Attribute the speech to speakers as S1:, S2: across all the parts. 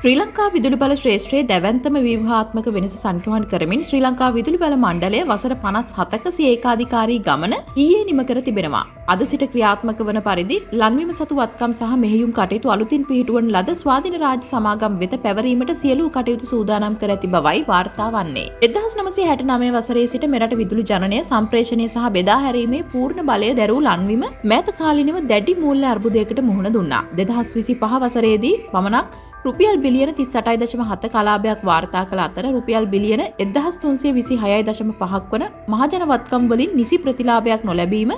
S1: ශ්‍රී ලංකා විදුලි බල ශ්‍රේෂ්ඨයේ දැවැන්තම ව්‍යුහාත්මක වෙනස සනිටුහන් කරමින් ශ්‍රී ලංකා විදුලි බල මණ්ඩලය වසර 57ක සිය ඒකාධිකාරී ගමන ඊයේ නිම කර තිබෙනවා. අද සිට ක්‍රියාත්මක වන පරිදි ලන්වීම සතු වත්කම් සහ මෙහෙයුම් කටයුතු අලුතින් පිහිටුවන ලද ස්වාධීන රාජ්‍ය සමාගම් වෙත පැවරීමට සියලු කටයුතු සූදානම් කර ඇති බවයි වාර්තා වන්නේ. 1969 වසරේ සිට මෙරට විදුලි ජනනය සම්ප්‍රේෂණය සහ බෙදා හැරීමේ පූර්ණ බලය දැරූ ලන්වීම මෑත කාලිනව දැඩි මූල්‍ය අර්බුදයකට මුහුණ දුන්නා. 2025 වසරේදී පමණක් රුපියල් බිලියන 38.7 කලාපයක් වාර්තා කළ අතර රුපියල් බිලියන 1326.5ක් වන මහජන වත්කම් වලින් නිසි ප්‍රතිලාභයක් නොලැබීම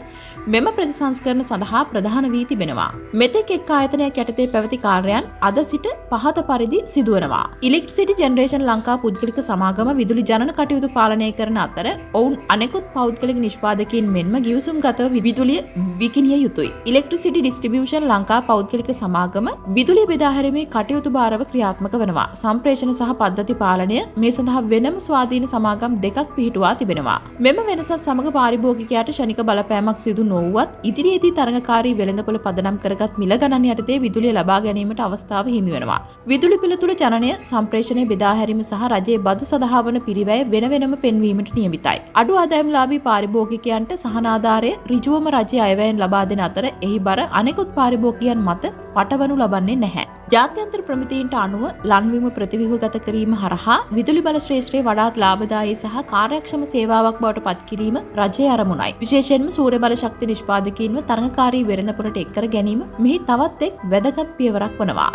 S1: මෙම ප්‍රතිසංස්කරණ සඳහා ප්‍රධාන වී තිබෙනවා. මෙතෙක් එක් ආයතනයක් යටතේ පැවති කාර්යයන් අද සිට පහත පරිදි සිදුවනවා. ඉලෙක්ට්‍රිසිටි ජෙනරේෂන් ලංකා පුද්ගලික සමාගම විදුලි ජනන කටයුතු පාලනය කරන අතර ඔවුන් අනෙකුත් පෞද්ගලික නිෂ්පාදකයින් මෙන්ම ගිවිසුම්ගතව විදුලිය විකිණිය යුතුයි. ඉලෙක්ට්‍රිසිටි ඩිස්ට්‍රිබියුෂන් ලංකා පෞද්ගලික සමාගම විදුලිය බෙදා හැරීමේ කටයුතු භාරව ක්‍රියාත්මක වෙනවා. සම්ප්‍රේෂණ සහ පද්ධති පාලනය මේ සඳහා වෙනම ස්වාධීන සමාගම් දෙකක් පිහිටුවා තිබෙනවා. මෙම වෙනසත් සමග පාරිභෝගිකයාට ශනික බලපෑමක් සිදු නොවුවත් ඉදිරියේදී තරඟකාරී වෙළඳපොළ පදනම් කරගත් මිල ගණන් යටතේ විදුලිය ලබා ගැනීමට අවස්ථාව හිමි වෙනවා. විදුලි පිළ තුළ ජනනය සම්ප්‍රේෂණය බෙදා හැරීම සහ රජයේ බදු සඳහා වන පිරිවැය වෙන වෙනම පෙන්වීමට නියමිතයි. අඩු ආදායම්ලාභී පාරිභෝගිකයන්ට සහනාධාරය ඍජුවම රජයේ අයවැයෙන් ලබා දෙන අතර එහි බර අනෙකුත් පාරිභෝගිකයන් මත පටවනු ලබන්නේ නැහැ. ජාත්‍යන්තර ප්‍රමිතීන්ට අනුව ලන්වීම ප්‍රතිව්‍යුහගත කිරීම හරහා විදුලි බල ශ්‍රේෂ්ඨයේ වඩාත් ලාභදායී සහ කාර්යක්ෂම සේවාවක් බවට පත් කිරීම රජයේ අරමුණයි. විශේෂයෙන්ම සූර්ය බල ශක්ති නිෂ්පාදකීන්ව තරඟකාරී වෙළඳපොළට එක් කර ගැනීම මෙහි තවත් එක් වැදගත් පියවරක් වනවා.